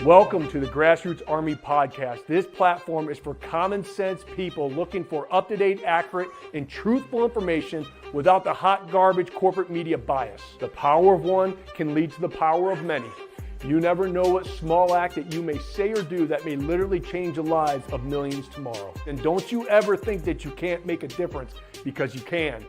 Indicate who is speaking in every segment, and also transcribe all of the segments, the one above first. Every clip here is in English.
Speaker 1: Welcome to the Grassroots Army Podcast. This platform is for common sense people looking for up-to-date, accurate, and truthful information without the hot garbage corporate media bias. The power of one can lead to the power of many. You never know what small act that you may say or do that may literally change the lives of millions tomorrow. And don't you ever think that you can't make a difference, because you can.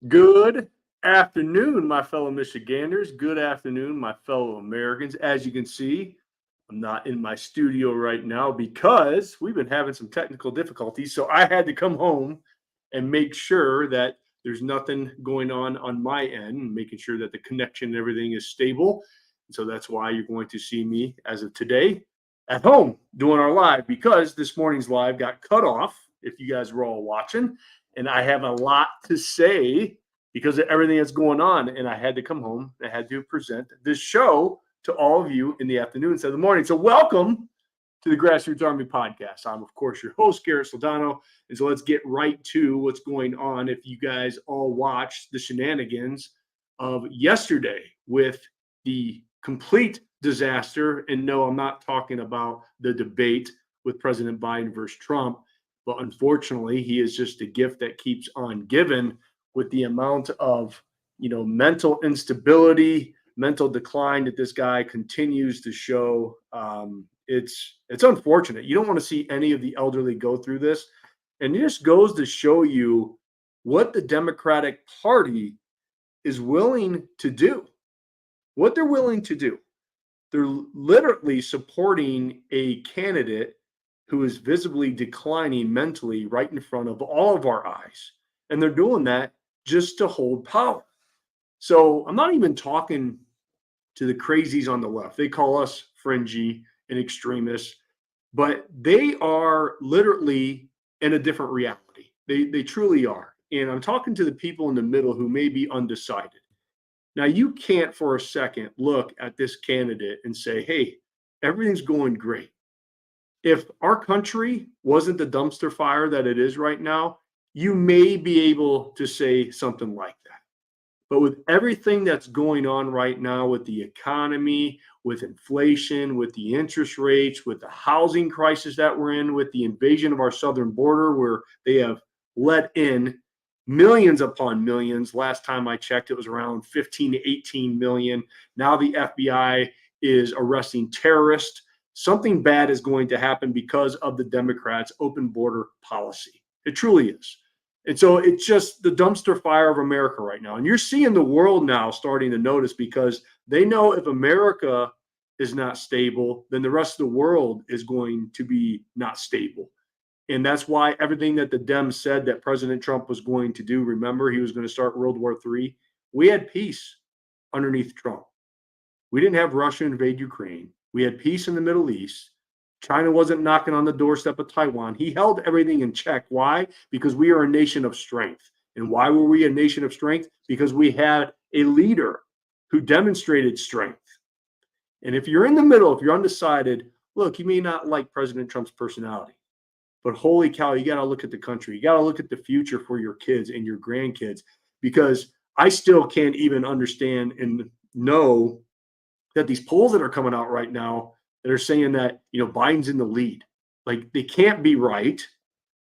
Speaker 1: Good afternoon, my fellow Michiganders. Good afternoon, my fellow Americans. As you can see, I'm not in my studio right now because we've been having some technical difficulties. So I had to come home and make sure that there's nothing going on my end, making sure that the connection and everything is stable. And so that's why you're going to see me as of today at home doing our live, because this morning's live got cut off, if you guys were all watching. And I have a lot to say because of everything that's going on. And I had to come home. I had to present this show to all of you in the afternoon instead of the morning. So welcome to the Grassroots Army Podcast. I'm, of course, your host, Garrett Soldano. And so let's get right to what's going on. If you guys all watched the shenanigans of yesterday with the complete disaster, and no, I'm not talking about the debate with President Biden versus Trump, but unfortunately, he is just a gift that keeps on giving with the amount of, mental instability, mental decline that this guy continues to show. It's unfortunate. You don't want to see any of the elderly go through this. And it just goes to show you what the Democratic Party is willing to do, what they're willing to do. They're literally supporting a candidate who is visibly declining mentally right in front of all of our eyes. And they're doing that just to hold power. So I'm not even talking to the crazies on the left. They call us fringy and extremists, but they are literally in a different reality. They truly are. And I'm talking to the people in the middle who may be undecided. Now, you can't for a second look at this candidate and say, hey, everything's going great. If our country wasn't the dumpster fire that it is right now, you may be able to say something like that. But with everything that's going on right now with the economy, with inflation, with the interest rates, with the housing crisis that we're in, with the invasion of our southern border, where they have let in millions upon millions. Last time I checked, it was around 15 to 18 million. Now the FBI is arresting terrorists. Something bad is going to happen because of the Democrats' open border policy. It truly is. And so it's just the dumpster fire of America right now. And you're seeing the world now starting to notice, because they know if America is not stable, then the rest of the world is going to be not stable. And that's why everything that the Dems said that President Trump was going to do, remember, he was going to start World War III. We had peace underneath Trump. We didn't have Russia invade Ukraine. We had peace in the Middle East. China wasn't knocking on the doorstep of Taiwan. He held everything in check. Why? Because we are a nation of strength. And why were we a nation of strength? Because we had a leader who demonstrated strength. And if you're in the middle, if you're undecided, look, you may not like President Trump's personality, but holy cow, you got to look at the country. You got to look at the future for your kids and your grandkids, because I still can't even understand and know that these polls that are coming out right now that are saying that, Biden's in the lead. Like, they can't be right.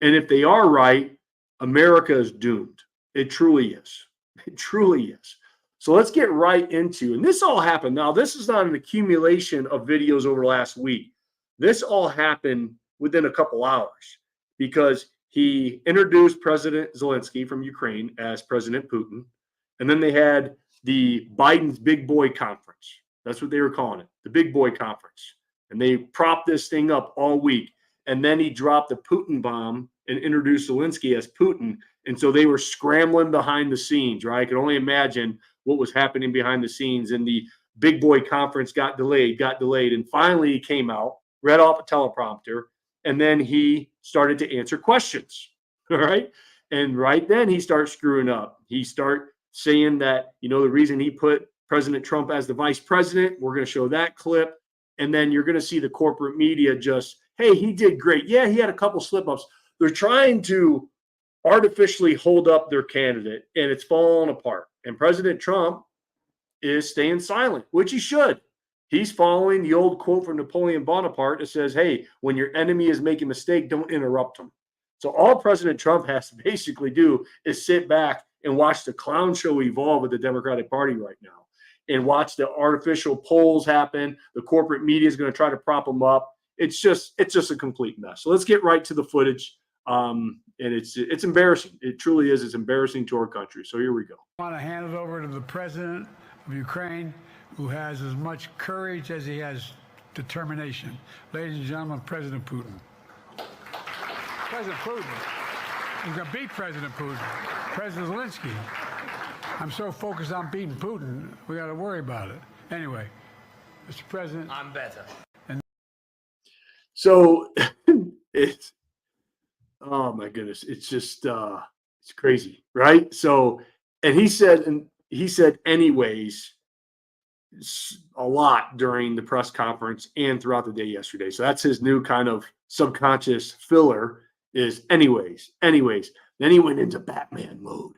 Speaker 1: And if they are right, America is doomed. It truly is. It truly is. So let's get right into, and this all happened. Now, this is not an accumulation of videos over last week. This all happened within a couple hours, because he introduced President Zelensky from Ukraine as President Putin. And then they had the Biden's Big Boy Conference. That's what they were calling it, the Big Boy Conference. And they propped this thing up all week. And then he dropped the Putin bomb and introduced Zelensky as Putin. And so they were scrambling behind the scenes, right? I could only imagine what was happening behind the scenes. And the Big Boy Conference got delayed. And finally he came out, read off a teleprompter, and then he started to answer questions, all right? And right then he starts screwing up. He started saying that, the reason he put President Trump as the vice president, we're going to show that clip. And then you're going to see the corporate media just, hey, he did great. Yeah, he had a couple slip-ups. They're trying to artificially hold up their candidate, and it's falling apart. And President Trump is staying silent, which he should. He's following the old quote from Napoleon Bonaparte that says, hey, when your enemy is making a mistake, don't interrupt him. So all President Trump has to basically do is sit back and watch the clown show evolve with the Democratic Party right now, and watch the artificial polls happen. The corporate media is going to try to prop him up. It's just a complete mess. So let's get right to the footage. And it's embarrassing. It truly is. It's embarrassing to our country. So here we go.
Speaker 2: I want to hand it over to the president of Ukraine, who has as much courage as he has determination. Ladies and gentlemen, President Putin. President Putin. We're going to beat President Putin. President Zelensky. I'm so focused on beating Putin, we got to worry about it. Anyway, Mr. President.
Speaker 3: I'm better.
Speaker 1: So it's, oh my goodness, it's just it's crazy, right? So, and he said anyways a lot during the press conference and throughout the day yesterday. So that's his new kind of subconscious filler is anyways. Then he went into Batman mode,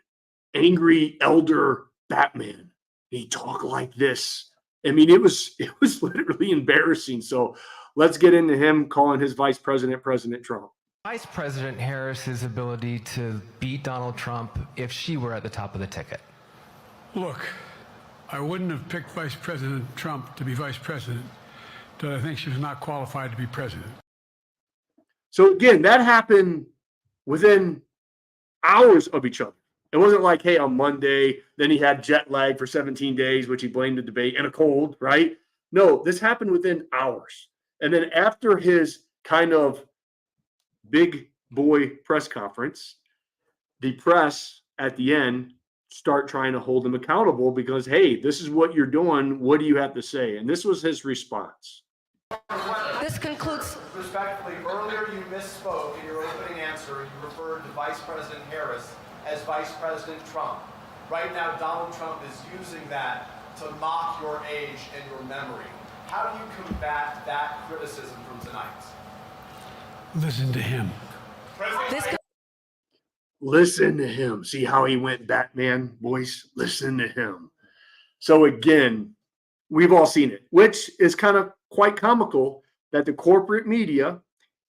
Speaker 1: angry elder Batman. He talked like this. I mean, it was literally embarrassing. So let's get into him calling his vice president, President Trump.
Speaker 3: Vice President Harris's ability to beat Donald Trump if she were at the top of the ticket.
Speaker 2: Look, I wouldn't have picked Vice President Trump to be vice president, but I think she was not qualified to be president.
Speaker 1: So again, that happened within hours of each other. It wasn't like, hey, on Monday, then he had jet lag for 17 days, which he blamed the debate, and a cold, right? No, this happened within hours. And then after his kind of big boy press conference, the press at the end start trying to hold him accountable because, hey, this is what you're doing. What do you have to say? And this was his response.
Speaker 4: This concludes.
Speaker 5: Respectfully, earlier you misspoke in your opening answer. You referred to Vice President Harris as Vice President Trump. Right now, Donald Trump is using that to mock your age and your memory. How do you combat that criticism from tonight?
Speaker 2: Listen to him.
Speaker 1: Listen to him. See how he went Batman voice? Listen to him. So again, we've all seen it, which is kind of quite comical that the corporate media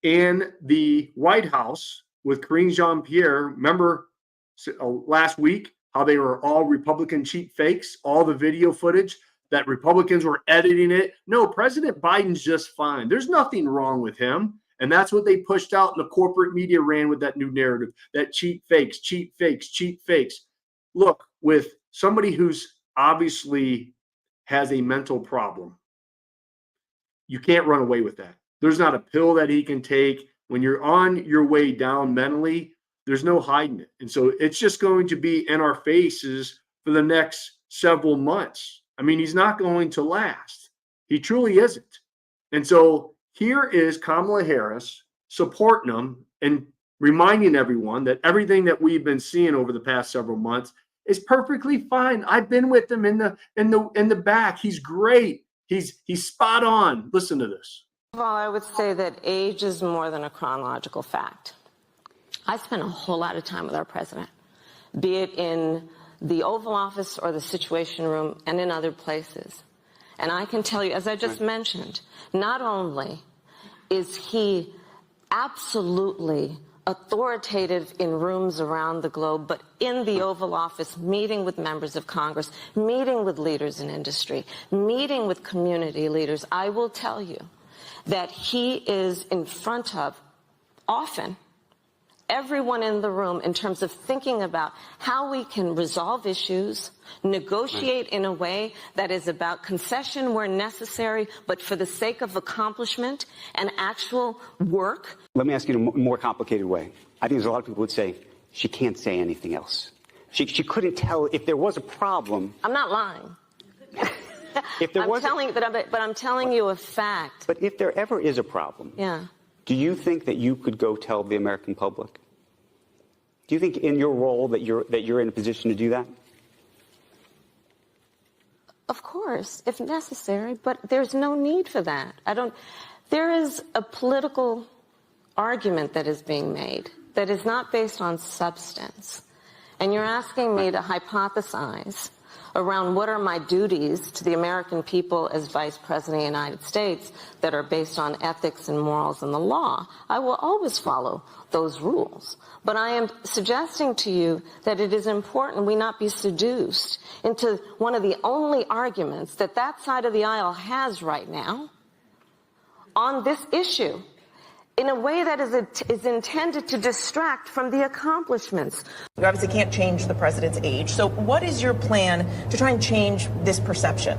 Speaker 1: and the White House with Karine Jean-Pierre, remember last week how they were all Republican cheap fakes, all the video footage that Republicans were editing it. No, President Biden's just fine. There's nothing wrong with him. And that's what they pushed out, and the corporate media ran with that new narrative, that cheap fakes, cheap fakes, cheap fakes. Look, with somebody who's obviously has a mental problem, you can't run away with that. There's not a pill that he can take. When you're on your way down mentally, there's no hiding it. And so it's just going to be in our faces for the next several months. I mean, he's not going to last. He truly isn't. And so here is Kamala Harris supporting him and reminding everyone that everything that we've been seeing over the past several months is perfectly fine. I've been with him in the back. He's great. He's spot on. Listen to this.
Speaker 4: First of all, I would say that age is more than a chronological fact. I spent a whole lot of time with our president, be it in the Oval Office or the Situation Room and in other places. And I can tell you, as I just mentioned, not only is he absolutely authoritative in rooms around the globe, but in the Oval Office, meeting with members of Congress, meeting with leaders in industry, meeting with community leaders, I will tell you that he is in front of, often, everyone in the room in terms of thinking about how we can resolve issues, negotiate in a way that is about concession where necessary, but for the sake of accomplishment and actual work.
Speaker 6: Let me ask you in a more complicated way. I think there's a lot of people would say she can't say anything else. She couldn't tell if there was a problem.
Speaker 4: I'm not lying.
Speaker 6: If there
Speaker 4: I'm telling you a fact.
Speaker 6: But if there ever is a problem,
Speaker 4: yeah.
Speaker 6: Do you think that you could go tell the American public? Do you think in your role that you're in a position to do that?
Speaker 4: Of course, if necessary, but there's no need for that. There is a political argument that is being made that is not based on substance, and you're asking me to hypothesize around what are my duties to the American people as Vice President of the United States that are based on ethics and morals and the law, I will always follow those rules. But I am suggesting to you that it is important we not be seduced into one of the only arguments that that side of the aisle has right now on this issue in a way that is intended to distract from the accomplishments.
Speaker 7: You obviously can't change the president's age. So what is your plan to try and change this perception?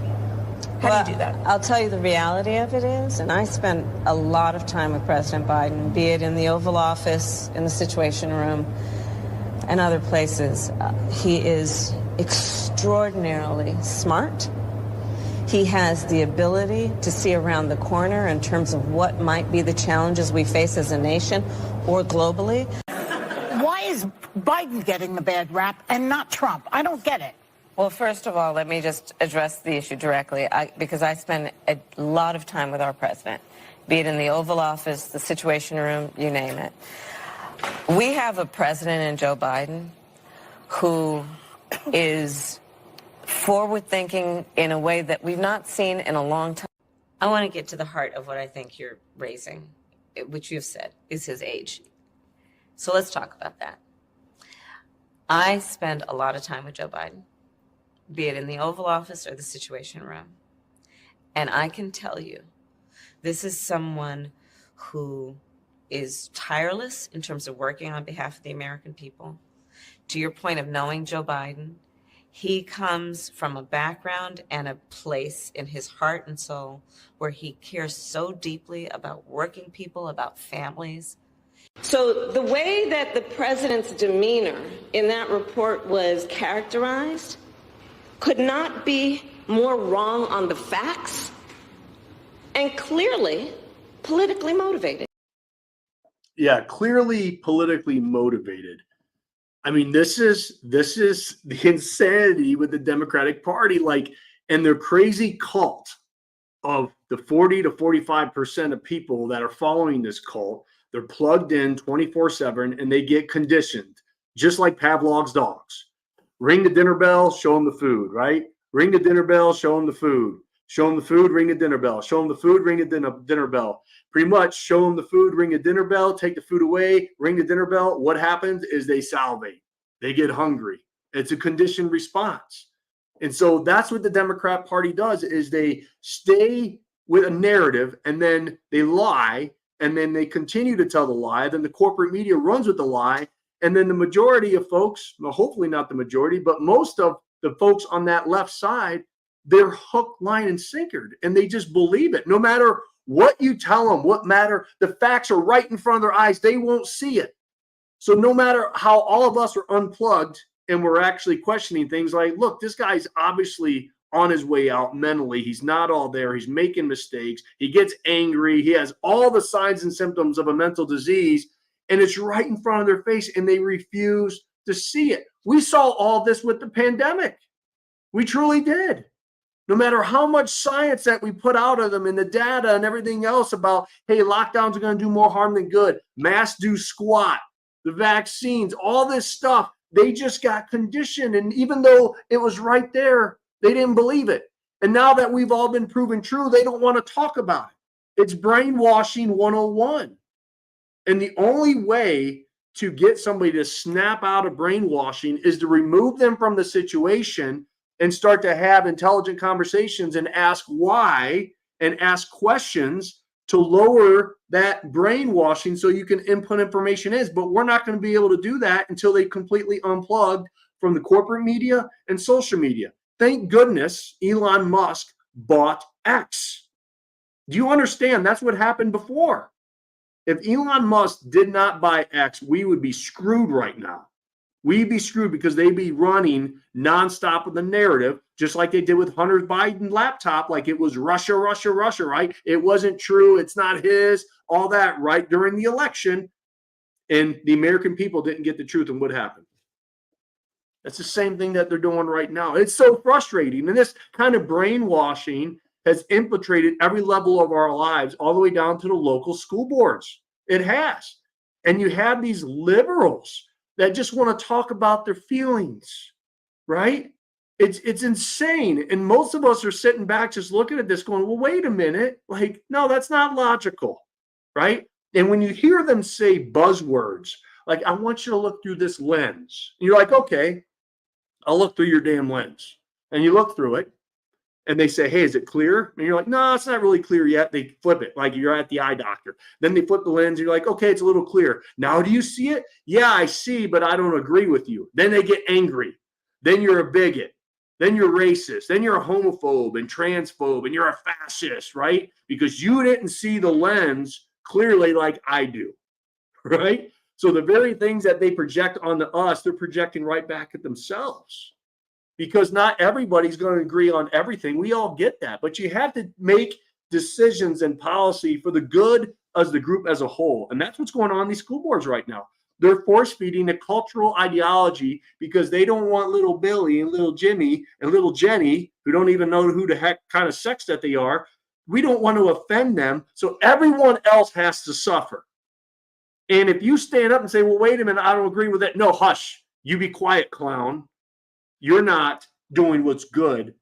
Speaker 7: How do you do that?
Speaker 4: I'll tell you the reality of it is, and I spent a lot of time with President Biden, be it in the Oval Office, in the Situation Room, and other places. He is extraordinarily smart. He has the ability to see around the corner in terms of what might be the challenges we face as a nation or globally.
Speaker 8: Why is Biden getting the bad rap and not Trump? I don't get it.
Speaker 4: Well, first of all, let me just address the issue directly, because I spend a lot of time with our president, be it in the Oval Office, the Situation Room, you name it. We have a president in Joe Biden who is forward-thinking in a way that we've not seen in a long time. I want to get to the heart of what I think you're raising, which you've said is his age. So let's talk about that. I spend a lot of time with Joe Biden, be it in the Oval Office or the Situation Room. And I can tell you, this is someone who is tireless in terms of working on behalf of the American people. To your point of knowing Joe Biden, he comes from a background and a place in his heart and soul where he cares so deeply about working people, about families. So the way that the president's demeanor in that report was characterized could not be more wrong on the facts and clearly politically motivated.
Speaker 1: Yeah, clearly politically motivated. I mean, this is the insanity with the Democratic Party, and their crazy cult of the 40 to 45% of people that are following this cult. They're plugged in 24/7 and they get conditioned, just like Pavlov's dogs. Ring the dinner bell, show them the food, right? Ring the dinner bell, show them the food. Show them the food, ring the dinner bell. Show them the food, ring the dinner bell. Pretty much show them the food, ring the dinner bell, take the food away, ring the dinner bell. What happens is they salivate. They get hungry. It's a conditioned response. And so that's what the Democrat Party does, is they stay with a narrative and then they lie and then they continue to tell the lie. Then the corporate media runs with the lie. And then the majority of folks, well, hopefully not the majority, but most of the folks on that left side, they're hook, line, and sinkered, and they just believe it. No matter what you tell them, the facts are right in front of their eyes. They won't see it. So no matter how all of us are unplugged and we're actually questioning things like, look, this guy's obviously on his way out mentally. He's not all there. He's making mistakes. He gets angry. He has all the signs and symptoms of a mental disease, and it's right in front of their face, and they refuse to see it. We saw all this with the pandemic. We truly did. No matter how much science that we put out of them and the data and everything else about, hey, lockdowns are going to do more harm than good. Masks do squat. The vaccines, all this stuff, they just got conditioned. And even though it was right there, they didn't believe it. And now that we've all been proven true, they don't want to talk about it. It's brainwashing 101. And the only way to get somebody to snap out of brainwashing is to remove them from the situation and start to have intelligent conversations and ask why and ask questions to lower that brainwashing so you can input information in. But we're not going to be able to do that until they completely unplugged from the corporate media and social media. Thank goodness Elon Musk bought X. Do you understand? That's what happened before. If Elon Musk did not buy X, we would be screwed right now. We'd be screwed because they'd be running nonstop with the narrative, just like they did with Hunter Biden laptop, like it was Russia, Russia, Russia, right? It wasn't true. It's not his, all that, right? During the election. And the American people didn't get the truth and what happened. That's the same thing that they're doing right now. It's so frustrating. And this kind of brainwashing has infiltrated every level of our lives, all the way down to the local school boards. It has. And you have these liberals that just want to talk about their feelings, right? It's insane. And most of us are sitting back just looking at this going, well, wait a minute. Like, no, that's not logical, right? And when you hear them say buzzwords, like, I want you to look through this lens. And you're like, okay, I'll look through your damn lens. And you look through it and they say, hey, is it clear? And you're like, no, it's not really clear yet. They flip it like you're at the eye doctor. Then they flip the lens. And you're like, okay, it's a little clear. Now, do you see it? Yeah, I see, but I don't agree with you. Then they get angry. Then you're a bigot. Then you're racist. Then you're a homophobe and transphobe and you're a fascist, right? Because you didn't see the lens clearly like I do, right? So the very things that they project onto us, they're projecting right back at themselves. Because not everybody's going to agree on everything. We all get that. But you have to make decisions and policy for the good as the group as a whole. And that's what's going on in these school boards right now. They're force feeding a cultural ideology because they don't want little Billy and little Jimmy and little Jenny, who don't even know who the heck kind of sex that they are. We don't want to offend them. So everyone else has to suffer. And if you stand up and say, well, wait a minute, I don't agree with that. No, hush. You be quiet, clown. You're not doing what's good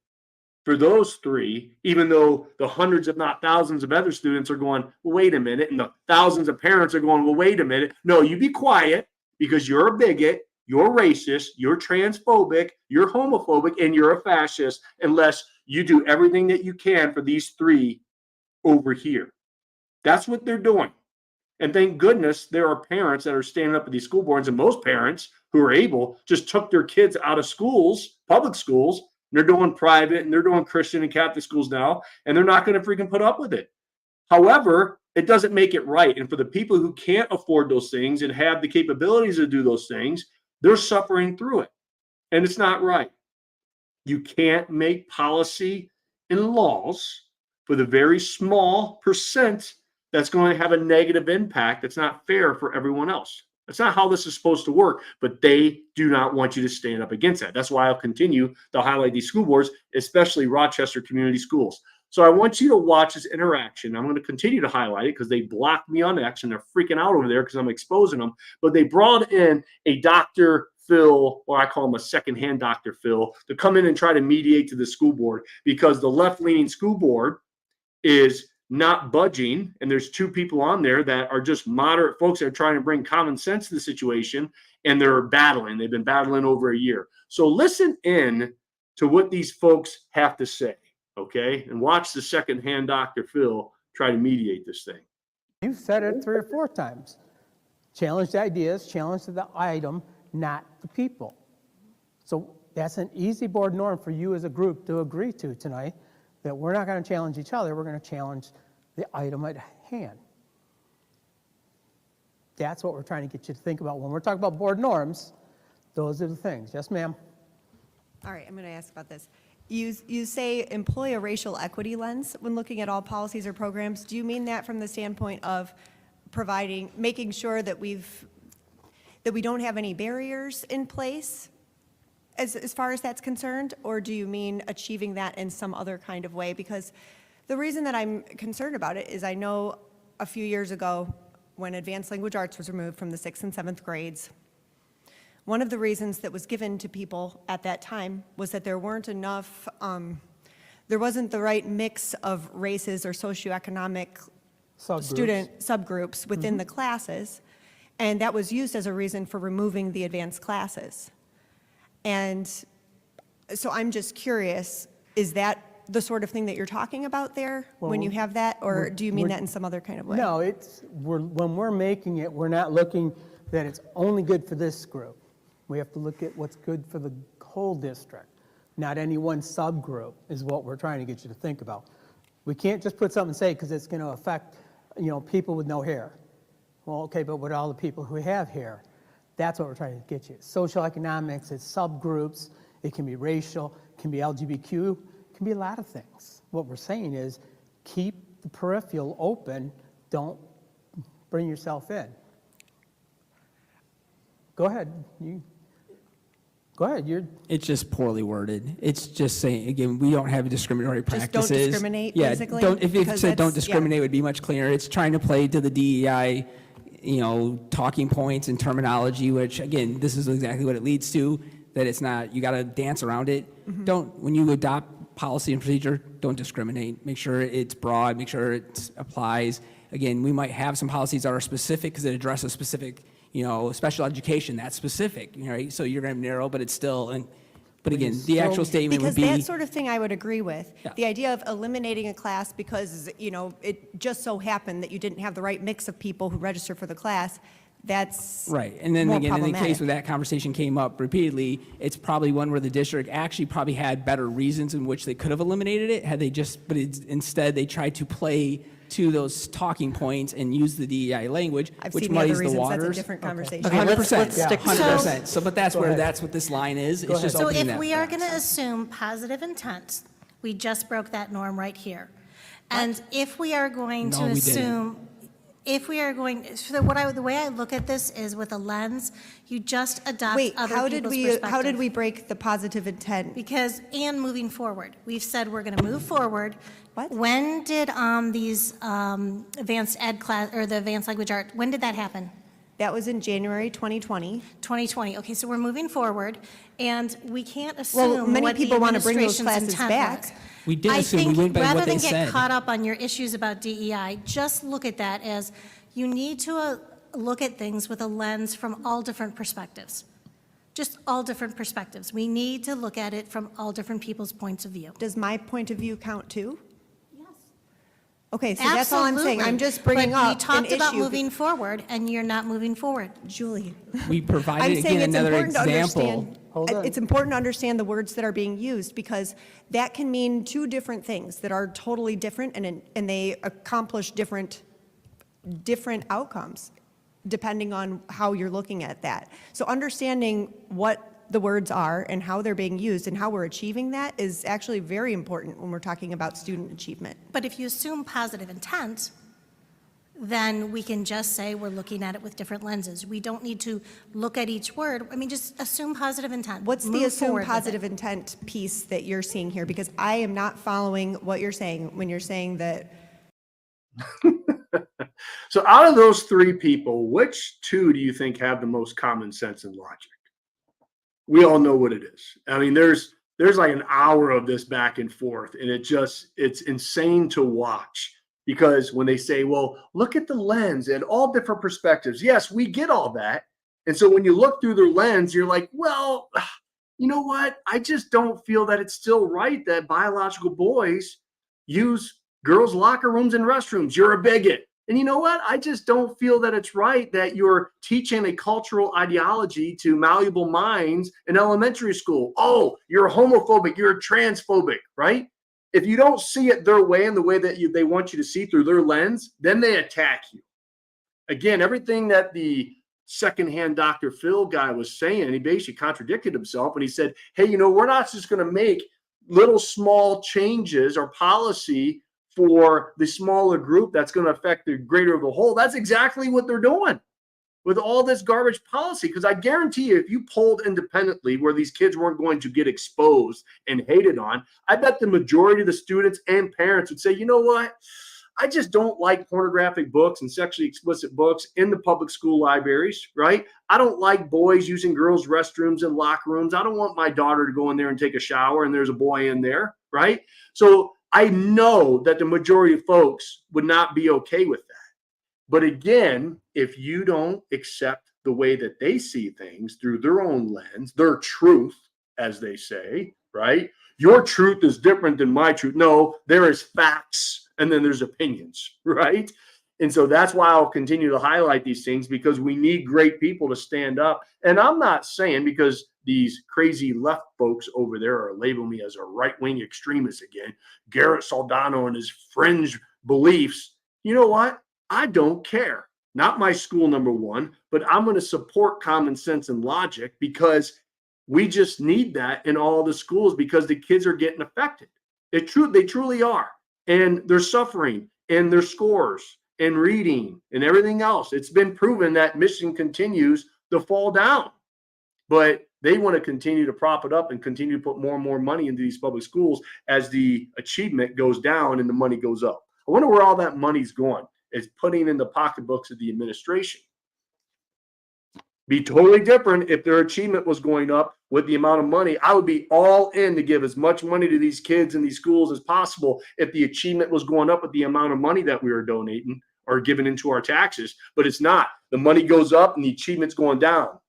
Speaker 1: for those three, even though the hundreds, if not thousands of other students are going, well, wait a minute. And the thousands of parents are going, well, wait a minute. No, you be quiet because you're a bigot, you're racist, you're transphobic, you're homophobic, and you're a fascist unless you do everything that you can for these three over here. That's what they're doing. And thank goodness there are parents that are standing up at these school boards, and most parents who are able just took their kids out of schools, public schools. They're doing private and they're doing Christian and Catholic schools now, and they're not going to freaking put up with it. However, it doesn't make it right. And for the people who can't afford those things and have the capabilities to do those things, they're suffering through it. And it's not right. You can't make policy and laws for the very small percent that's going to have a negative impact that's not fair for everyone else. That's not how this is supposed to work, but they do not want you to stand up against that. That's why I'll continue to highlight these school boards, especially Rochester Community Schools. So I want you to watch this interaction. I'm going to continue to highlight it because they blocked me on X and they're freaking out over there because I'm exposing them. But they brought in a Dr. Phil, or I call him a secondhand Dr. Phil, to come in and try to mediate to the school board because the left-leaning school board is not budging, and there's two people on there that are just moderate folks that are trying to bring common sense to the situation, and they're battling. They've been battling over a year. So listen in to what these folks have to say, okay? And watch the second-hand Dr. Phil try to mediate this thing.
Speaker 9: You've said it 3 or 4 times. Challenge the ideas, challenge the item, not the people. So that's an easy board norm for you as a group to agree to tonight, that we're not going to challenge each other, we're going to challenge the item at hand. That's what we're trying to get you to think about. When we're talking about board norms, those are the things. Yes, ma'am?
Speaker 10: All right, I'm going to ask about this. You say employ a racial equity lens when looking at all policies or programs. Do you mean that from the standpoint of making sure that we don't have any barriers in place as far as that's concerned, or do you mean achieving that in some other kind of way? Because the reason that I'm concerned about it is I know a few years ago when advanced language arts was removed from the 6th and 7th grades, one of the reasons that was given to people at that time was that there weren't enough, there wasn't the right mix of races or socioeconomic student subgroups within the classes, and that was used as a reason for removing the advanced classes. And so I'm just curious, is that the sort of thing that you're talking about there when you have that, or do you mean that in some other kind of way?
Speaker 9: No, when we're making it, we're not looking that it's only good for this group. We have to look at what's good for the whole district, not any one subgroup is what we're trying to get you to think about. We can't just put something and say because it's going to affect, people with no hair. Well, okay, but what all the people who have hair? That's what we're trying to get you. Social economics, it's subgroups, it can be racial, it can be LGBTQ, it can be a lot of things. What we're saying is keep the peripheral open, don't bring yourself in. Go ahead. Go ahead.
Speaker 11: It's just poorly worded. It's just saying, again, we don't have discriminatory practices.
Speaker 10: Just don't discriminate, basically?
Speaker 11: If it said don't discriminate, it would be much clearer. It's trying to play to the DEI talking points and terminology, which again, this is exactly what it leads to, that it's not, you got to dance around it. When you adopt policy and procedure, don't discriminate. Make sure it's broad, make sure it applies. Again, we might have some policies that are specific because it addresses specific, special education, that's specific, right? So you're going to narrow, but it's still, but again, the actual statement
Speaker 10: Because
Speaker 11: would be.
Speaker 10: that sort of thing I would agree with.
Speaker 11: Yeah.
Speaker 10: The idea of eliminating a class because, it just so happened that you didn't have the right mix of people who register for the class, that's
Speaker 11: Right, and then
Speaker 10: more
Speaker 11: again, in the
Speaker 10: problematic.
Speaker 11: case where that conversation came up repeatedly, it's probably one where the district actually probably had better reasons in which they could have eliminated it, had they just, but instead they tried to play to those talking points and use the DEI language,
Speaker 10: I've
Speaker 11: which
Speaker 10: seen the other
Speaker 11: muddies the
Speaker 10: reasons,
Speaker 11: waters.
Speaker 10: that's a different conversation.
Speaker 11: Okay, 100%,
Speaker 12: let's stick to
Speaker 11: 100%. So, but that's where, that's what this line is, it's just
Speaker 8: So
Speaker 11: opening
Speaker 8: if
Speaker 11: that.
Speaker 8: we are going to assume positive intent, we just broke that norm right here. And if we are going
Speaker 11: No,
Speaker 8: to
Speaker 11: we didn't.
Speaker 8: assume, if we are going, so the way I look at this is with a lens, you just adopt
Speaker 10: Wait,
Speaker 8: other
Speaker 10: how
Speaker 8: people's
Speaker 10: did
Speaker 8: perspective.
Speaker 10: we break the positive intent?
Speaker 8: Because, and moving forward, we've said we're going to move forward.
Speaker 10: What?
Speaker 8: When did these advanced ed class, or the advanced language art, when did that happen?
Speaker 10: That was in January 2020.
Speaker 8: 2020, okay, so we're moving forward, and we can't assume
Speaker 10: many
Speaker 8: what the
Speaker 10: people wanna bring those
Speaker 8: administration's
Speaker 10: classes
Speaker 8: intent
Speaker 10: back.
Speaker 8: was.
Speaker 11: We did assume, we went by what they
Speaker 8: Rather than get
Speaker 11: said.
Speaker 8: caught up on your issues about DEI, just look at that as you need to look at things with a lens from all different perspectives. Just all different perspectives. We need to look at it from all different people's points of view.
Speaker 10: Does my point of view count too?
Speaker 8: Yes.
Speaker 10: Okay, so that's all I'm saying. I'm just bringing
Speaker 8: But
Speaker 10: up
Speaker 8: you talked
Speaker 10: an
Speaker 8: about
Speaker 10: issue.
Speaker 8: moving forward, and you're not moving forward.
Speaker 10: Julie.
Speaker 11: We
Speaker 10: I'm
Speaker 11: provided,
Speaker 10: saying
Speaker 11: again,
Speaker 10: it's
Speaker 11: another
Speaker 10: important to
Speaker 11: example.
Speaker 10: understand.
Speaker 9: Hold on.
Speaker 10: It's important to understand the words that are being used because that can mean two different things that are totally different and they accomplish different outcomes depending on how you're looking at that. So understanding what the words are and how they're being used and how we're achieving that is actually very important when we're talking about student achievement.
Speaker 8: But if you assume positive intent, then we can just say we're looking at it with different lenses. We don't need to look at each word. I mean, just assume positive intent.
Speaker 10: What's the
Speaker 8: Move
Speaker 10: assume
Speaker 8: forward with it.
Speaker 10: positive intent piece that you're seeing here? Because I am not following what you're saying when you're saying that.
Speaker 1: So out of those three people, which two do you think have the most common sense and logic? We all know what it is. I mean, there's like an hour of this back and forth, and it's insane to watch because when they say, well, look at the lens and all different perspectives. Yes, we get all that. And so when you look through their lens, you're like, well, you know what? I just don't feel that it's still right that biological boys use girls' locker rooms and restrooms. You're a bigot. And you know what? I just don't feel that it's right that you're teaching a cultural ideology to malleable minds in elementary school. Oh, you're homophobic, you're transphobic, right? If you don't see it their way and the way that they want you to see through their lens, then they attack you. Again, everything that the secondhand Dr. Phil guy was saying, he basically contradicted himself when he said, hey, we're not just going to make little small changes or policy for the smaller group that's going to affect the greater of the whole. That's exactly what they're doing with all this garbage policy. Because I guarantee you, if you polled independently where these kids weren't going to get exposed and hated on, I bet the majority of the students and parents would say, you know what? I just don't like pornographic books and sexually explicit books in the public school libraries, right? I don't like boys using girls' restrooms and locker rooms. I don't want my daughter to go in there and take a shower and there's a boy in there, right? So I know that the majority of folks would not be okay with that. But again, if you don't accept the way that they see things through their own lens, their truth, as they say, right? Your truth is different than my truth. No, there is facts and then there's opinions, right? And so that's why I'll continue to highlight these things because we need great people to stand up. And I'm not saying because these crazy left folks over there are labeling me as a right-wing extremist again, Garrett Soldano and his fringe beliefs. You know what? I don't care. Not my school, number one, but I'm going to support common sense and logic because we just need that in all the schools because the kids are getting affected. They truly are. And they're suffering in their scores and reading and everything else. It's been proven that Michigan continues to fall down. But they want to continue to prop it up and continue to put more and more money into these public schools as the achievement goes down and the money goes up. I wonder where all that money's going. It's putting in the pocketbooks of the administration, Be totally different if their achievement was going up with the amount of money. I would be all in to give as much money to these kids in these schools as possible if the achievement was going up with the amount of money that we were donating or giving into our taxes. But it's not. The money goes up and the achievement's going down,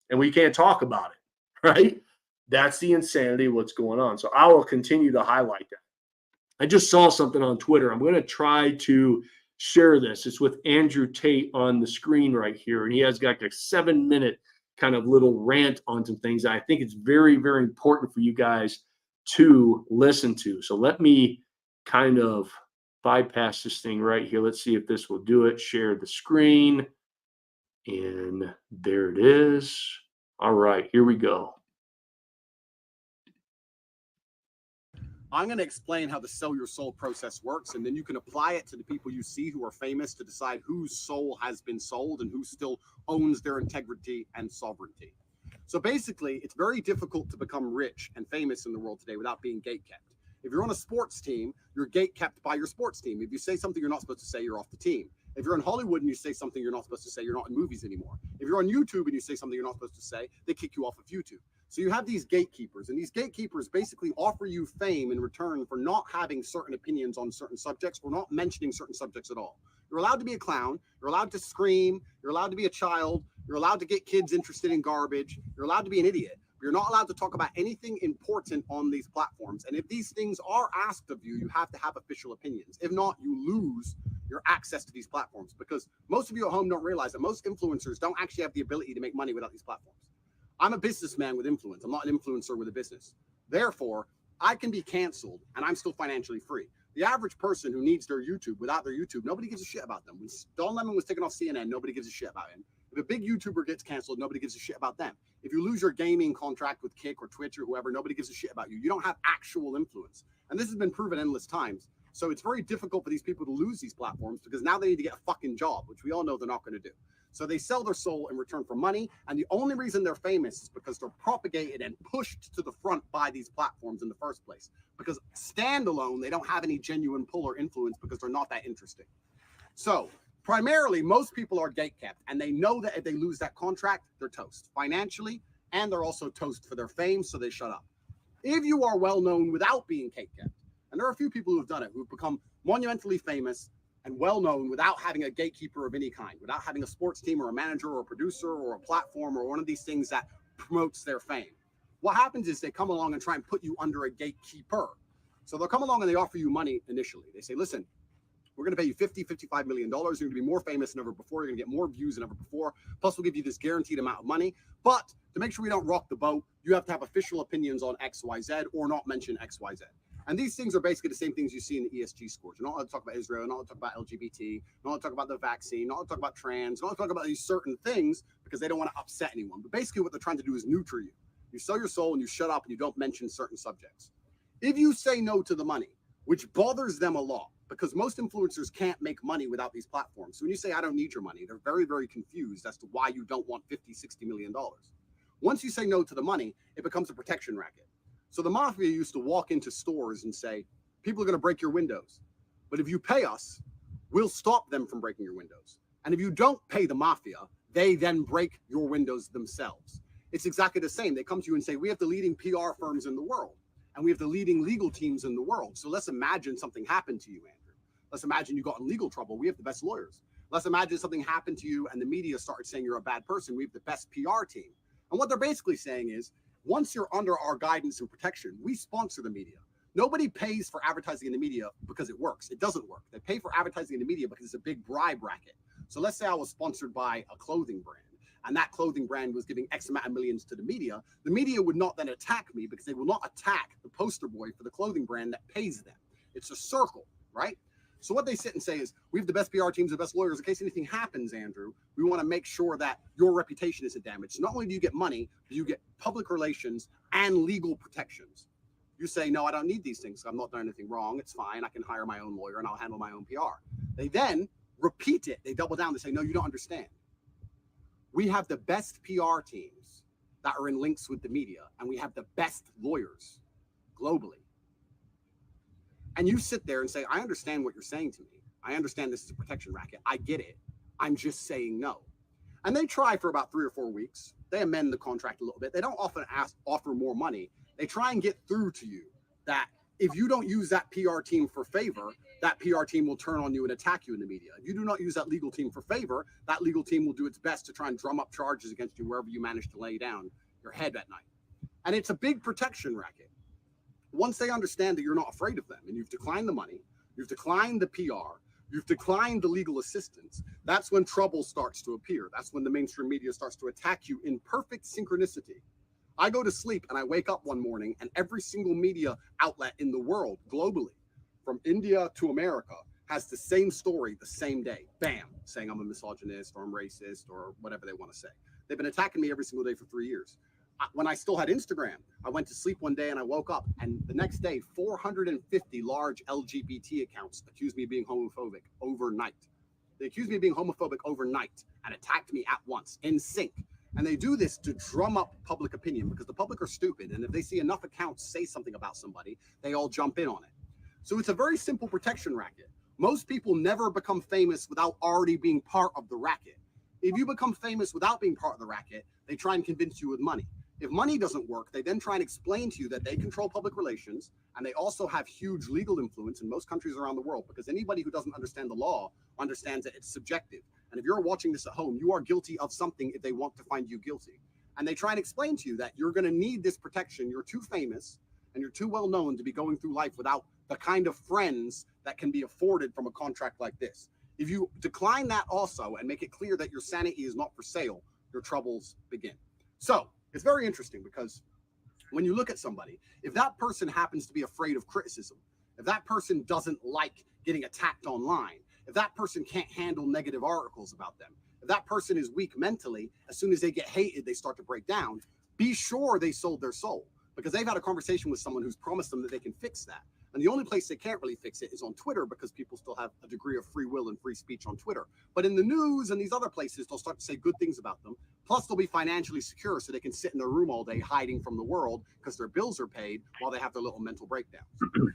Speaker 1: and we can't talk about it, right? That's the insanity of what's going on. So I will continue to highlight that. I just saw something on Twitter. I'm going to try to share this. It's with Andrew Tate on the screen right here, and he has got a 7-minute kind of little rant on some things that I think it's very, very important for you guys to listen to. So let me kind of bypass this thing right here. Let's see if this will do it. Share the screen, and there it is. All right, here we go.
Speaker 12: I'm going to explain how the sell your soul process works, and then you can apply it to the people you see who are famous to decide whose soul has been sold and who still owns their integrity and sovereignty. So basically, it's very difficult to become rich and famous in the world today without being gatekept. If you're on a sports team, you're gatekept by your sports team. If you say something you're not supposed to say, you're off the team. If you're in Hollywood and you say something you're not supposed to say, you're not in movies anymore. If you're on YouTube and you say something you're not supposed to say, they kick you off of YouTube. So you have these gatekeepers, and these gatekeepers basically offer you fame in return for not having certain opinions on certain subjects or not mentioning certain subjects at all. You're allowed to be a clown. You're allowed to scream. You're allowed to be a child. You're allowed to get kids interested in garbage. You're allowed to be an idiot. You're not allowed to talk about anything important on these platforms. And if these things are asked of you, you have to have official opinions. If not, you lose your access to these platforms, because most of you at home don't realize that most influencers don't actually have the ability to make money without these platforms. I'm a businessman with influence. I'm not an influencer with a business. Therefore, I can be canceled and I'm still financially free. The average person who needs their YouTube, without their YouTube, nobody gives a shit about them. When Don Lemon was taken off CNN, nobody gives a shit about him. If a big YouTuber gets canceled, nobody gives a shit about them. If you lose your gaming contract with Kick or Twitch or whoever, nobody gives a shit about you. You don't have actual influence. And this has been proven endless times. So it's very difficult for these people to lose these platforms because now they need to get a fucking job, which we all know they're not going to do. So they sell their soul in return for money. And the only reason they're famous is because they're propagated and pushed to the front by these platforms in the first place. Because standalone, they don't have any genuine pull or influence because they're not that interesting. So primarily, most people are gatekept, and they know that if they lose that contract, they're toast financially, and they're also toast for their fame, so they shut up. If you are well known without being gatekept, and there are a few people who have done it, who've become monumentally famous and well known without having a gatekeeper of any kind, without having a sports team or a manager or a producer or a platform or one of these things that promotes their fame. What happens is they come along and try and put you under a gatekeeper. So they'll come along and they offer you money initially. They say, listen, we're going to pay you $55 million. You're going to be more famous than ever before. You're going to get more views than ever before. Plus, we'll give you this guaranteed amount of money. But to make sure we don't rock the boat, you have to have official opinions on X, Y, Z or not mention X, Y, Z. And these things are basically the same things you see in the ESG scores. You're not allowed to talk about Israel, not allowed to talk about LGBT, not allowed to talk about the vaccine, not allowed to talk about trans, not allowed to talk about these certain things because they don't want to upset anyone. But basically what they're trying to do is neuter you. You sell your soul and you shut up and you don't mention certain subjects. If you say no to the money, which bothers them a lot, because most influencers can't make money without these platforms. So when you say, I don't need your money, they're very, very confused as to why you don't want $50, $60 million. Once you say no to the money, it becomes a protection racket. So the mafia used to walk into stores and say, people are going to break your windows. But if you pay us, we'll stop them from breaking your windows. And if you don't pay the mafia, they then break your windows themselves. It's exactly the same. They come to you and say, we have the leading PR firms in the world. And we have the leading legal teams in the world. So let's imagine something happened to you, Andrew. Let's imagine you got in legal trouble. We have the best lawyers. Let's imagine something happened to you and the media started saying you're a bad person. We have the best PR team. And what they're basically saying is, once you're under our guidance and protection, we sponsor the media. Nobody pays for advertising in the media because it works. It doesn't work. They pay for advertising in the media because it's a big bribe racket. So let's say I was sponsored by a clothing brand, and that clothing brand was giving X amount of millions to the media. The media would not then attack me because they will not attack the poster boy for the clothing brand that pays them. It's a circle, right? So what they sit and say is, we have the best PR teams, the best lawyers. In case anything happens, Andrew, we want to make sure that your reputation isn't damaged. So not only do you get money, but you get public relations and legal protections. You say, no, I don't need these things. I'm not doing anything wrong. It's fine. I can hire my own lawyer and I'll handle my own PR. They then repeat it. They double down. They say, no, you don't understand. We have the best PR teams that are in links with the media, and we have the best lawyers globally. And you sit there and say, I understand what you're saying to me. I understand this is a protection racket. I get it. I'm just saying no. And they try for about 3 or 4 weeks. They amend the contract a little bit. They don't often offer more money. They try and get through to you that if you don't use that PR team for favor, that PR team will turn on you and attack you in the media. If you do not use that legal team for favor, that legal team will do its best to try and drum up charges against you wherever you manage to lay down your head at night. And it's a big protection racket. Once they understand that you're not afraid of them and you've declined the money, you've declined the PR, you've declined the legal assistance, that's when trouble starts to appear. That's when the mainstream media starts to attack you in perfect synchronicity. I go to sleep and I wake up one morning and every single media outlet in the world, globally, from India to America, has the same story the same day. Bam, saying I'm a misogynist or I'm racist or whatever they want to say. They've been attacking me every single day for 3 years. When I still had Instagram, I went to sleep one day and I woke up and the next day, 450 large LGBT accounts accused me of being homophobic overnight. They accused me of being homophobic overnight and attacked me at once in sync. And they do this to drum up public opinion because the public are stupid. And if they see enough accounts say something about somebody, they all jump in on it. So it's a very simple protection racket. Most people never become famous without already being part of the racket. If you become famous without being part of the racket, they try and convince you with money. If money doesn't work, they then try and explain to you that they control public relations and they also have huge legal influence in most countries around the world, because anybody who doesn't understand the law understands that it's subjective. And if you're watching this at home, you are guilty of something if they want to find you guilty. And they try and explain to you that you're going to need this protection. You're too famous and you're too well known to be going through life without the kind of friends that can be afforded from a contract like this. If you decline that also and make it clear that your sanity is not for sale, your troubles begin. So it's very interesting because when you look at somebody, if that person happens to be afraid of criticism, if that person doesn't like getting attacked online, if that person can't handle negative articles about them, if that person is weak mentally, as soon as they get hated, they start to break down, be sure they sold their soul, because they've had a conversation with someone who's promised them that they can fix that. And the only place they can't really fix it is on Twitter, because people still have a degree of free will and free speech on Twitter. But in the news and these other places, they'll start to say good things about them. Plus, they'll be financially secure so they can sit in their room all day hiding from the world because their bills are paid while they have their little mental breakdowns.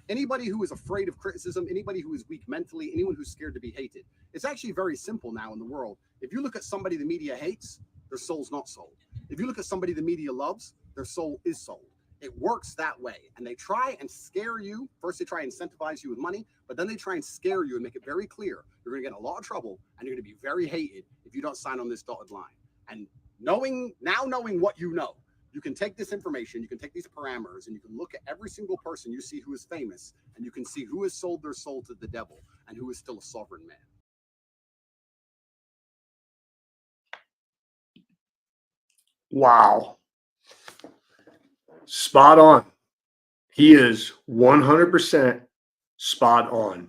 Speaker 12: Anybody who is afraid of criticism, anybody who is weak mentally, anyone who's scared to be hated, it's actually very simple now in the world. If you look at somebody the media hates, their soul's not sold. If you look at somebody the media loves, their soul is sold. It works that way. And they try and scare you. First, they try and incentivize you with money, but then they try and scare you and make it very clear you're going to get a lot of trouble and you're going to be very hated if you don't sign on this dotted line. And knowing what you know, you can take this information, you can take these parameters, and you can look at every single person you see who is famous, and you can see who has sold their soul to the devil and who is still a sovereign man.
Speaker 1: Wow. Spot on. He is 100% spot on.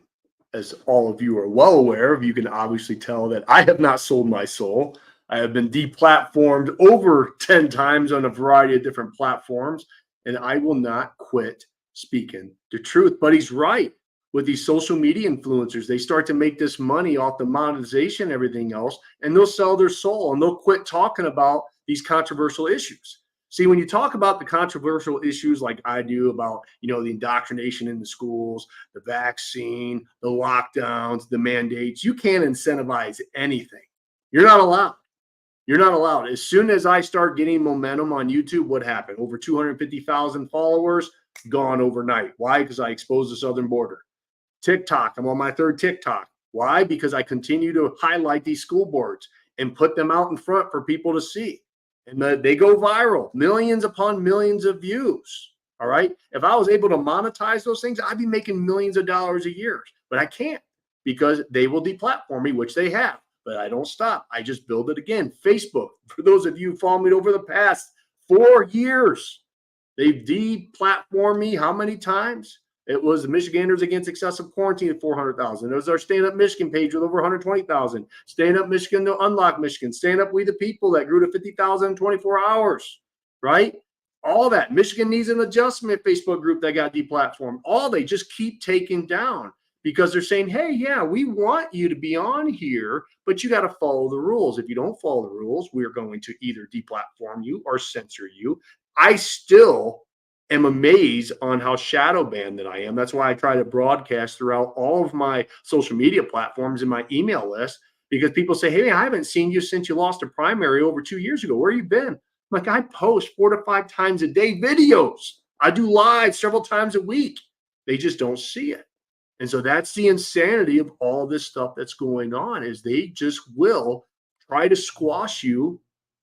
Speaker 1: As all of you are well aware of, you can obviously tell that I have not sold my soul. I have been deplatformed over 10 times on a variety of different platforms, and I will not quit speaking the truth. But he's right. With these social media influencers, they start to make this money off the monetization and everything else, and they'll sell their soul and they'll quit talking about these controversial issues. See, when you talk about the controversial issues like I do about, the indoctrination in the schools, the vaccine, the lockdowns, the mandates, you can't incentivize anything. You're not allowed. You're not allowed. As soon as I start getting momentum on YouTube, what happened? Over 250,000 followers, gone overnight. Why? Because I exposed the southern border. TikTok, I'm on my third TikTok. Why? Because I continue to highlight these school boards and put them out in front for people to see. And they go viral, millions upon millions of views. All right. If I was able to monetize those things, I'd be making millions of dollars a year, but I can't because they will deplatform me, which they have, but I don't stop. I just build it again. Facebook, for those of you who follow me over the past 4 years, they've deplatformed me how many times? It was the Michiganders Against Excessive Quarantine at 400,000. It was our Stand Up Michigan page with over 120,000. Stand Up Michigan to Unlock Michigan. Stand Up We the People that grew to 50,000 in 24 hours, right? All that. Michigan Needs an Adjustment Facebook group that got deplatformed. All they just keep taking down because they're saying, hey, yeah, we want you to be on here, but you got to follow the rules. If you don't follow the rules, we're going to either deplatform you or censor you. I still am amazed on how shadow banned that I am. That's why I try to broadcast throughout all of my social media platforms and my email list, because people say, hey, I haven't seen you since you lost a primary over 2 years ago. Where you been? I'm like, I post 4 to 5 times a day videos. I do live several times a week. They just don't see it. And so that's the insanity of all this stuff that's going on, is they just will try to squash you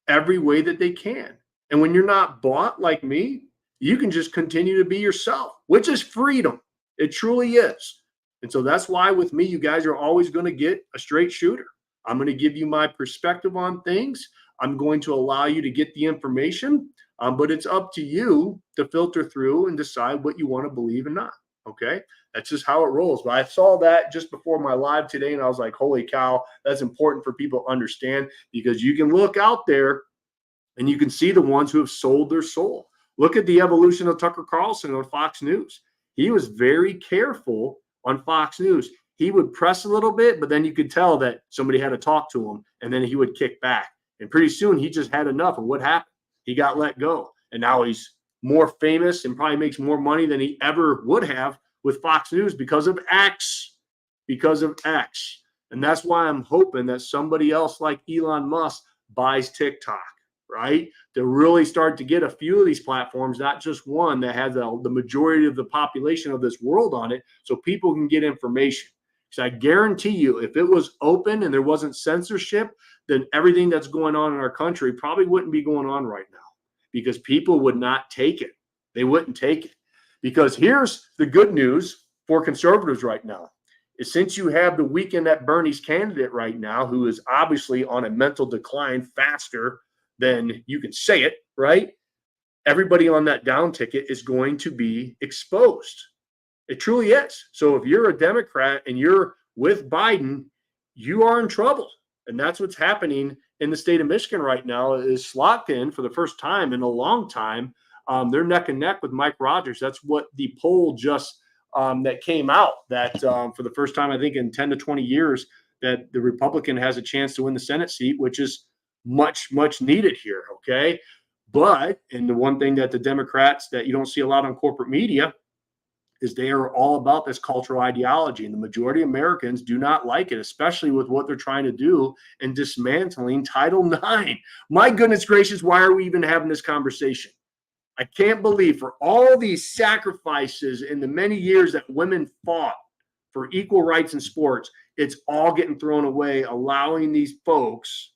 Speaker 1: every way that they can. And when you're not bought like me, you can just continue to be yourself, which is freedom. It truly is. And so that's why with me, you guys are always going to get a straight shooter. I'm going to give you my perspective on things. I'm going to allow you to get the information, but it's up to you to filter through and decide what you want to believe and not. Okay. That's just how it rolls. But I saw that just before my live today, and I was like, holy cow, that's important for people to understand, because you can look out there and you can see the ones who have sold their soul. Look at the evolution of Tucker Carlson on Fox News. He was very careful on Fox News. He would press a little bit, but then you could tell that somebody had to talk to him, and then he would kick back. And pretty soon he just had enough. And what happened? He got let go. And now he's more famous and probably makes more money than he ever would have with Fox News because of X. Because of X. And that's why I'm hoping that somebody else like Elon Musk buys TikTok, right? To really start to get a few of these platforms, not just one that has the majority of the population of this world on it, so people can get information. So I guarantee you, if it was open and there wasn't censorship, then everything that's going on in our country probably wouldn't be going on right now, because people would not take it. They wouldn't take it. Because here's the good news for conservatives right now, is since you have the Weekend at Bernie's candidate right now, who is obviously on a mental decline faster than you can say it, right? Everybody on that down ticket is going to be exposed. It truly is. So if you're a Democrat and you're with Biden, you are in trouble. And that's what's happening in the state of Michigan right now, is Slotkin, for the first time in a long time, they're neck and neck with Mike Rogers. That's what the poll just that came out, that for the first time, I think in 10 to 20 years, that the Republican has a chance to win the Senate seat, which is much, much needed here. Okay. But, and the one thing that the Democrats that you don't see a lot on corporate media is they are all about this cultural ideology. And the majority of Americans do not like it, especially with what they're trying to do in dismantling Title IX. My goodness gracious, why are we even having this conversation? I can't believe, for all these sacrifices in the many years that women fought for equal rights in sports, it's all getting thrown away, allowing these folks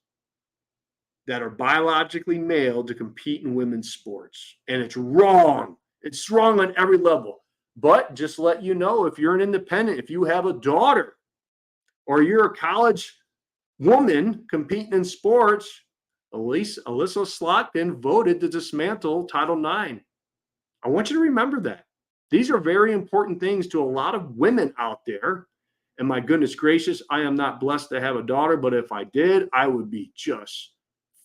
Speaker 1: that are biologically male to compete in women's sports. And it's wrong. It's wrong on every level. But just let you know, if you're an independent, if you have a daughter, or you're a college woman competing in sports, Alyssa Slotkin voted to dismantle Title IX. I want you to remember that. These are very important things to a lot of women out there. And my goodness gracious, I am not blessed to have a daughter, but if I did, I would be just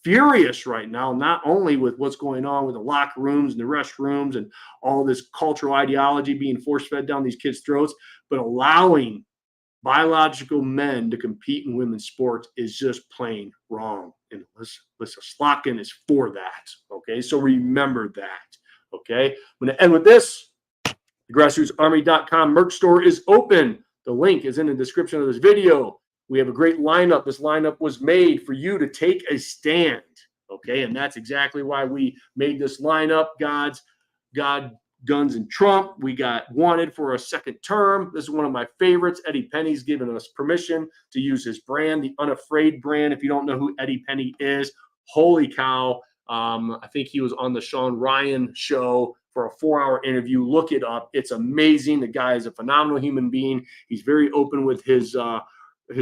Speaker 1: furious right now, not only with what's going on with the locker rooms and the restrooms and all this cultural ideology being force-fed down these kids' throats, but allowing biological men to compete in women's sports is just plain wrong. And Alyssa Slotkin is for that. Okay, so remember that. Okay, I'm going to end with this. The GrassrootsArmy.com merch store is open. The link is in the description of this video. We have a great lineup. This lineup was made for you to take a stand. Okay, and that's exactly why we made this lineup. God, Guns, and Trump. We got Wanted for a second term. This is one of my favorites. Eddie Penny's given us permission to use his brand, the Unafraid brand. If you don't know who Eddie Penny is, holy cow. I think he was on the Sean Ryan show for a 4-hour interview. Look it up. It's amazing. The guy is a phenomenal human being. He's very open with his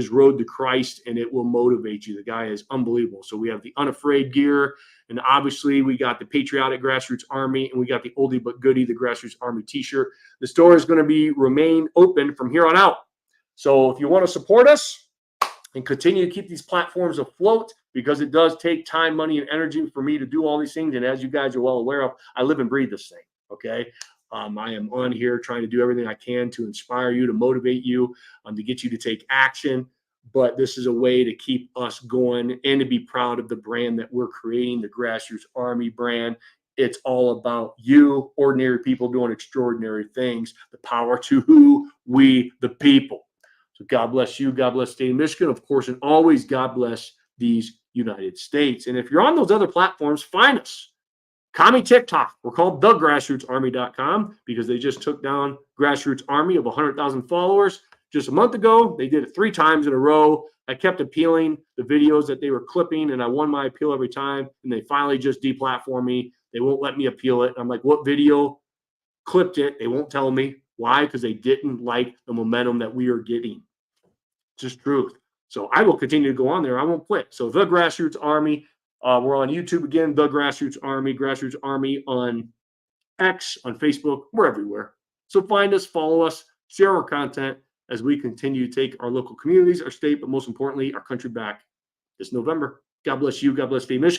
Speaker 1: road to Christ, and it will motivate you. The guy is unbelievable. So we have the Unafraid gear, and obviously we got the patriotic Grassroots Army, and we got the oldie but goodie, the Grassroots Army t-shirt. The store is going to remain open from here on out. So if you want to support us and continue to keep these platforms afloat, because it does take time, money, and energy for me to do all these things. And as you guys are well aware of, I live and breathe this thing. Okay. I am on here trying to do everything I can to inspire you, to motivate you, to get you to take action. But this is a way to keep us going and to be proud of the brand that we're creating, the Grassroots Army brand. It's all about you, ordinary people doing extraordinary things. The power to who? We, the people. So God bless you. God bless the state of Michigan, of course, and always God bless these United States. And if you're on those other platforms, find us. Commie TikTok. We're called thegrassrootsarmy.com because they just took down Grassroots Army of 100,000 followers just a month ago. They did it 3 times in a row. I kept appealing the videos that they were clipping, and I won my appeal every time, and they finally just deplatformed me. They won't let me appeal it. I'm like, what video clipped it? They won't tell me. Why? Because they didn't like the momentum that we are getting. Just truth. So I will continue to go on there. I won't quit. So the Grassroots Army. We're on YouTube again, the Grassroots Army on X, on Facebook. We're everywhere. So find us, follow us, share our content as we continue to take our local communities, our state, but most importantly, our country back this November. God bless you. God bless the Michigan.